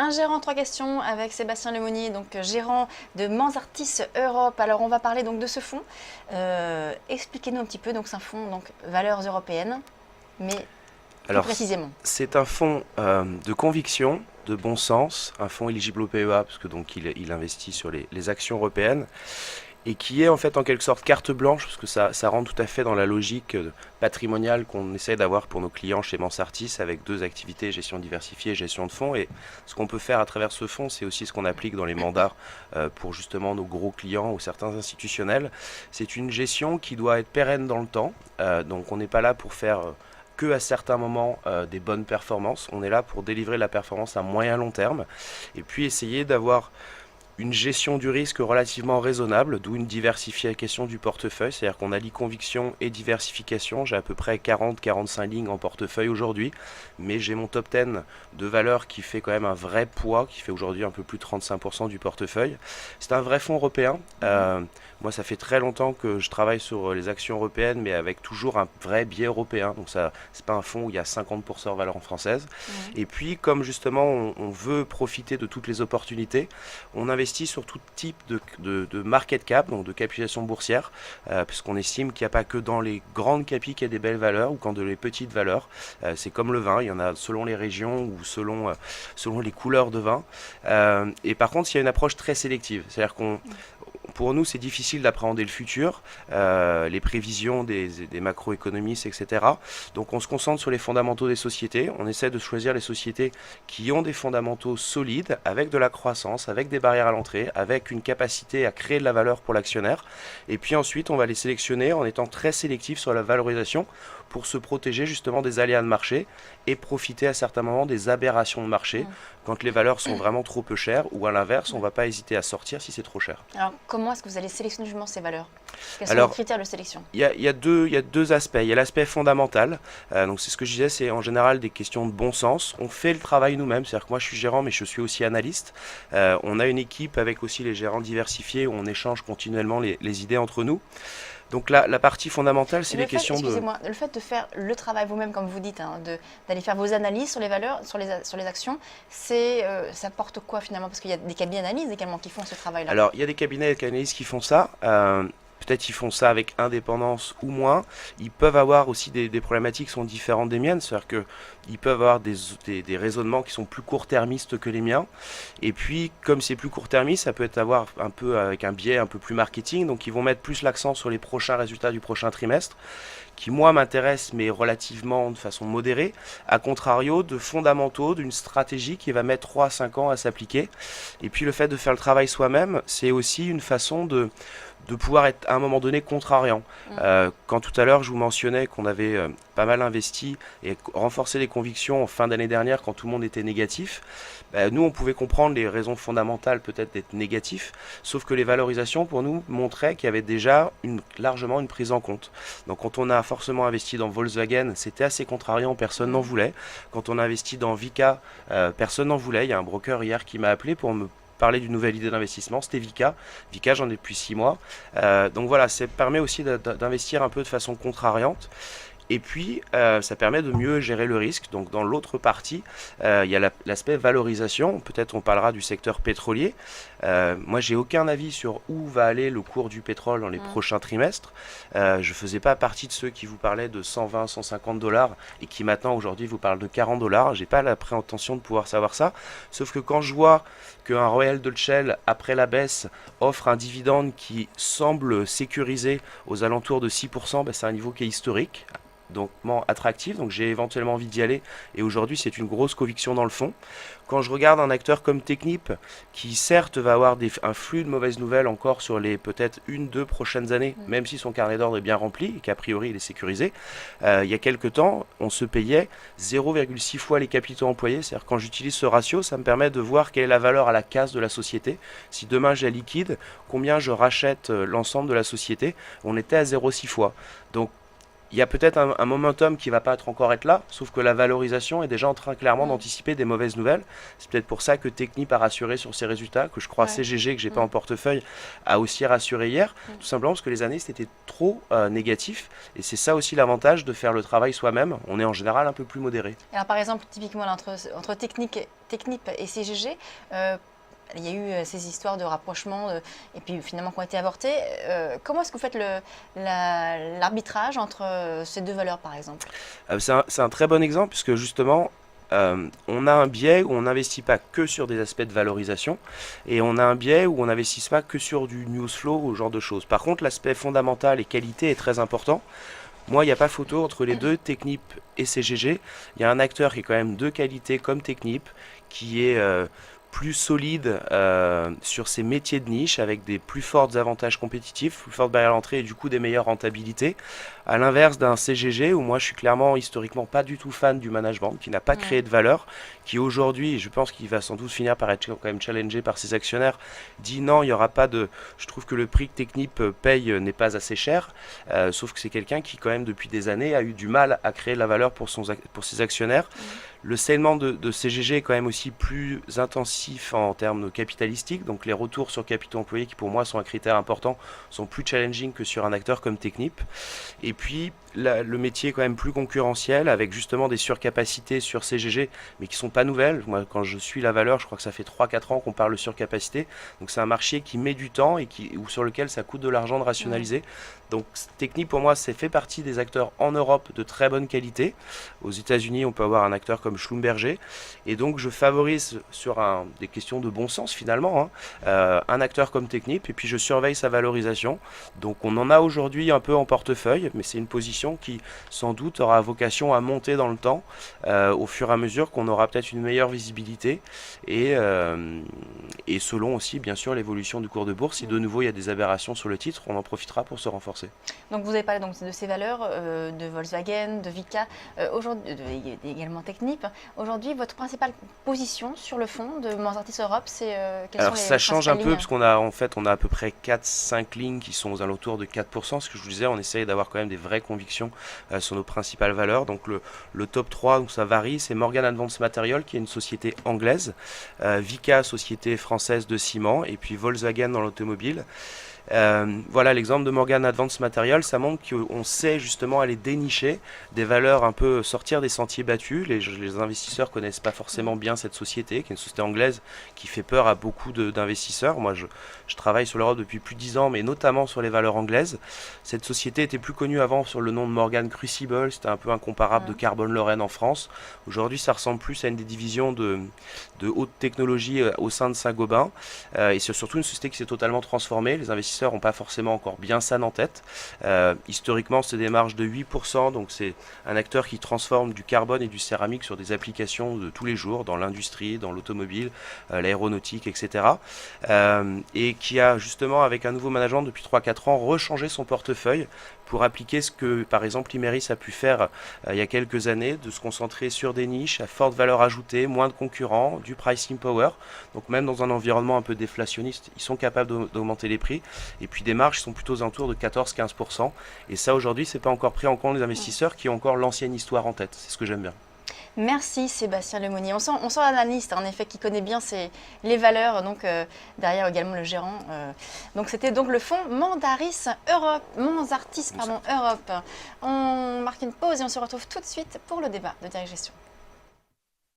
Un gérant, trois questions avec Sébastien Lemonnier, donc gérant de Mansartis Europe. Alors on va parler donc de ce fonds. Expliquez-nous un petit peu, donc c'est un fonds donc valeurs européennes, mais plus Alors, précisément. c'est un fonds de conviction, de bon sens, un fonds éligible au PEA, parce que donc il investit sur les actions européennes, et qui est en fait en quelque sorte carte blanche, parce que ça rentre tout à fait dans la logique patrimoniale qu'on essaie d'avoir pour nos clients chez Mansartis, avec deux activités, gestion diversifiée et gestion de fonds. Et ce qu'on peut faire à travers ce fonds, c'est aussi ce qu'on applique dans les mandats pour justement nos gros clients ou certains institutionnels. C'est une gestion qui doit être pérenne dans le temps, donc on n'est pas là pour faire que à certains moments des bonnes performances. On est là pour délivrer la performance à moyen long terme et puis essayer d'avoir une gestion du risque relativement raisonnable, d'où une diversification du portefeuille, c'est-à-dire qu'on allie conviction et diversification. J'ai à peu près 40-45 lignes en portefeuille aujourd'hui, mais j'ai mon top 10 de valeurs qui fait quand même un vrai poids, qui fait aujourd'hui un peu plus de 35% du portefeuille. C'est un vrai fonds européen. Moi, ça fait très longtemps que je travaille sur les actions européennes, mais avec toujours un vrai biais européen. Donc ça, c'est pas un fonds où il y a 50% de valeurs françaises. Et puis, comme justement on veut profiter de toutes les opportunités, on investit sur tout type de market cap, donc de capitalisation boursière, puisqu'on estime qu'il n'y a pas que dans les grandes capis qu'il y a des belles valeurs ou quand de les petites valeurs. C'est comme le vin, il y en a selon les régions ou selon les couleurs de vin. Et par contre, il y a une approche très sélective, c'est-à-dire qu'on pour nous, c'est difficile d'appréhender le futur, les prévisions des macroéconomistes, etc. Donc on se concentre sur les fondamentaux des sociétés. On essaie de choisir les sociétés qui ont des fondamentaux solides, avec de la croissance, avec des barrières à l'entrée, avec une capacité à créer de la valeur pour l'actionnaire. Et puis ensuite, on va les sélectionner en étant très sélectif sur la valorisation pour se protéger justement des aléas de marché et profiter à certains moments des aberrations de marché quand les valeurs sont vraiment trop peu chères, ou à l'inverse, on ne va pas hésiter à sortir si c'est trop cher. Alors comment est-ce que vous allez sélectionner justement ces valeurs? Quels sont les Alors, critères de sélection? il y a deux aspects. Il y a l'aspect fondamental. Donc, c'est ce que je disais, c'est en général des questions de bon sens. On fait le travail nous-mêmes. C'est-à-dire que moi, je suis gérant, mais je suis aussi analyste. On a une équipe avec aussi les gérants diversifiés où on échange continuellement les idées entre nous. Donc, la partie fondamentale, c'est les questions de... Excusez-moi, le fait de faire le travail vous-même, comme vous dites, d'aller faire vos analyses sur les valeurs, sur les actions, ça porte quoi finalement? Parce qu'il y a des cabinets d'analyse également qui font ce travail-là. Alors, il y a des cabinets d'analyse qui font ça. Peut-être ils font ça avec indépendance ou moins. Ils peuvent avoir aussi des problématiques qui sont différentes des miennes. C'est-à-dire qu'ils peuvent avoir des raisonnements qui sont plus court-termistes que les miens. Et puis, comme c'est plus court-termiste, ça peut être avoir un peu avec un biais un peu plus marketing. Donc, ils vont mettre plus l'accent sur les prochains résultats du prochain trimestre, qui moi m'intéressent, mais relativement de façon modérée, à contrario de fondamentaux, d'une stratégie qui va mettre 3 à 5 ans à s'appliquer. Et puis le fait de faire le travail soi-même, c'est aussi une façon de pouvoir être à un moment donné contrariant. Quand tout à l'heure je vous mentionnais qu'on avait pas mal investi et renforcé les convictions en fin d'année dernière quand tout le monde était négatif, nous on pouvait comprendre les raisons fondamentales peut-être d'être négatif, sauf que les valorisations pour nous montraient qu'il y avait déjà largement une prise en compte. Donc quand on a forcément investi dans Volkswagen, c'était assez contrariant, personne n'en voulait. Quand on a investi dans Vika, personne n'en voulait. Il y a un broker hier qui m'a appelé pour me parler d'une nouvelle idée d'investissement, c'était Vika. Vika, j'en ai depuis 6 mois. Donc voilà, ça permet aussi d'investir un peu de façon contrariante. Et puis, ça permet de mieux gérer le risque. Donc, dans l'autre partie, il y a l'aspect valorisation. Peut-être on parlera du secteur pétrolier. Moi, j'ai aucun avis sur où va aller le cours du pétrole dans les prochains trimestres. Je faisais pas partie de ceux qui vous parlaient de 120, 150 dollars et qui maintenant, aujourd'hui, vous parlent de 40 dollars. J'ai pas la prétention de pouvoir savoir ça. Sauf que quand je vois qu'un Royal Dutch Shell, après la baisse, offre un dividende qui semble sécurisé aux alentours de 6%, c'est un niveau qui est historique, donc attractif, donc j'ai éventuellement envie d'y aller, et aujourd'hui c'est une grosse conviction dans le fond. Quand je regarde un acteur comme Technip, qui certes va avoir un flux de mauvaises nouvelles encore sur les peut-être 1-2 prochaines années, même si son carnet d'ordre est bien rempli et qu'a priori il est sécurisé, il y a quelques temps on se payait 0,6 fois les capitaux employés. C'est-à-dire quand j'utilise ce ratio, ça me permet de voir quelle est la valeur à la case de la société. Si demain j'ai liquide, combien je rachète l'ensemble de la société. On était à 0,6 fois. Donc il y a peut-être un momentum qui va pas encore être là, sauf que la valorisation est déjà en train clairement d'anticiper des mauvaises nouvelles. C'est peut-être pour ça que Technip a rassuré sur ses résultats, que je crois Ouais. CGG, que j'ai pas en portefeuille, a aussi rassuré hier, tout simplement parce que les analystes étaient trop négatifs. Et c'est ça aussi l'avantage de faire le travail soi-même. On est en général un peu plus modéré. Alors par exemple, typiquement là, entre Technip et CGG, il y a eu ces histoires de rapprochement et puis finalement qui ont été avortées. Comment est-ce que vous faites l'arbitrage entre ces deux valeurs par exemple? C'est un très bon exemple puisque justement, on a un biais où on n'investit pas que sur des aspects de valorisation et on a un biais où on n'investit pas que sur du news flow ou ce genre de choses. Par contre, l'aspect fondamental et qualité est très important. Moi, il n'y a pas photo entre les deux, Technip et CGG. Il y a un acteur qui est quand même de qualité comme Technip, qui est plus solide sur ses métiers de niche, avec des plus forts avantages compétitifs, plus fortes barrières à l'entrée et du coup des meilleures rentabilités. À l'inverse d'un CGG, où moi je suis clairement historiquement pas du tout fan du management, qui n'a pas créé de valeur, qui aujourd'hui, je pense qu'il va sans doute finir par être quand même challengé par ses actionnaires, dit non, il n'y aura pas de... Je trouve que le prix que Technip paye n'est pas assez cher, sauf que c'est quelqu'un qui quand même depuis des années a eu du mal à créer de la valeur pour ses actionnaires. Le scellement de CGG est quand même aussi plus intensif en termes capitalistiques, donc les retours sur capitaux employés, qui pour moi sont un critère important, sont plus challenging que sur un acteur comme Technip. Et puis le métier est quand même plus concurrentiel, avec justement des surcapacités sur CGG, mais qui sont pas nouvelles. Moi, quand je suis la valeur, je crois que ça fait 3-4 ans qu'on parle de surcapacité, donc c'est un marché qui met du temps et sur lequel ça coûte de l'argent de rationaliser. Donc Technip pour moi c'est fait partie des acteurs en Europe de très bonne qualité. Aux États-Unis on peut avoir un acteur comme Schlumberger et donc je favorise sur des questions de bon sens finalement un acteur comme Technip et puis je surveille sa valorisation. Donc on en a aujourd'hui un peu en portefeuille mais c'est une position qui sans doute aura vocation à monter dans le temps au fur et à mesure qu'on aura peut-être une meilleure visibilité et selon aussi bien sûr l'évolution du cours de bourse. Si de nouveau il y a des aberrations sur le titre, on en profitera pour se renforcer. Donc vous avez parlé donc de ces valeurs, de Volkswagen, de Vicat, aujourd'hui, également Technip. Aujourd'hui, votre principale position sur le fonds de Manzartis Europe, c'est quelles Alors sont ça les change un principales peu lignes? parce qu'on a en fait on a à peu près 4-5 lignes qui sont aux alentours de 4%. Ce que je vous disais, on essaye d'avoir quand même des vraies convictions sur nos principales valeurs. Donc le top 3, donc ça varie, c'est Morgan Advanced Materials qui est une société anglaise, Vicat, société française de ciment, et puis Volkswagen dans l'automobile. Voilà l'exemple de Morgan Advanced Materials, ça montre qu'on sait justement aller dénicher des valeurs un peu sortir des sentiers battus. Les investisseurs connaissent pas forcément bien cette société, qui est une société anglaise qui fait peur à beaucoup d'investisseurs. Moi je travaille sur l'Europe depuis plus de 10 ans, mais notamment sur les valeurs anglaises. Cette société était plus connue avant sur le nom de Morgan Crucible, c'était un peu incomparable de Carbone Lorraine en France. Aujourd'hui ça ressemble plus à une des divisions de haute technologie au sein de Saint-Gobain, et c'est surtout une société qui s'est totalement transformée. Les investisseurs n'ont pas forcément encore bien ça en tête. Historiquement, c'est des marges de 8%, donc c'est un acteur qui transforme du carbone et du céramique sur des applications de tous les jours, dans l'industrie, dans l'automobile, l'aéronautique, etc. Et qui a justement, avec un nouveau management depuis 3-4 ans, rechangé son portefeuille pour appliquer ce que, par exemple, Imerys a pu faire il y a quelques années, de se concentrer sur des niches à forte valeur ajoutée, moins de concurrents, du pricing power. Donc même dans un environnement un peu déflationniste, ils sont capables d'augmenter les prix. Et puis des marges qui sont plutôt aux alentours de 14-15%. Et ça, aujourd'hui, c'est pas encore pris en compte les investisseurs qui ont encore l'ancienne histoire en tête. C'est ce que j'aime bien. Merci Sébastien Lemonnier. On sent l'analyste en effet qui connaît bien les valeurs, donc derrière également le gérant. Donc c'était donc le fonds Manzartis Europe. On marque une pause et on se retrouve tout de suite pour le débat de Direct Gestion.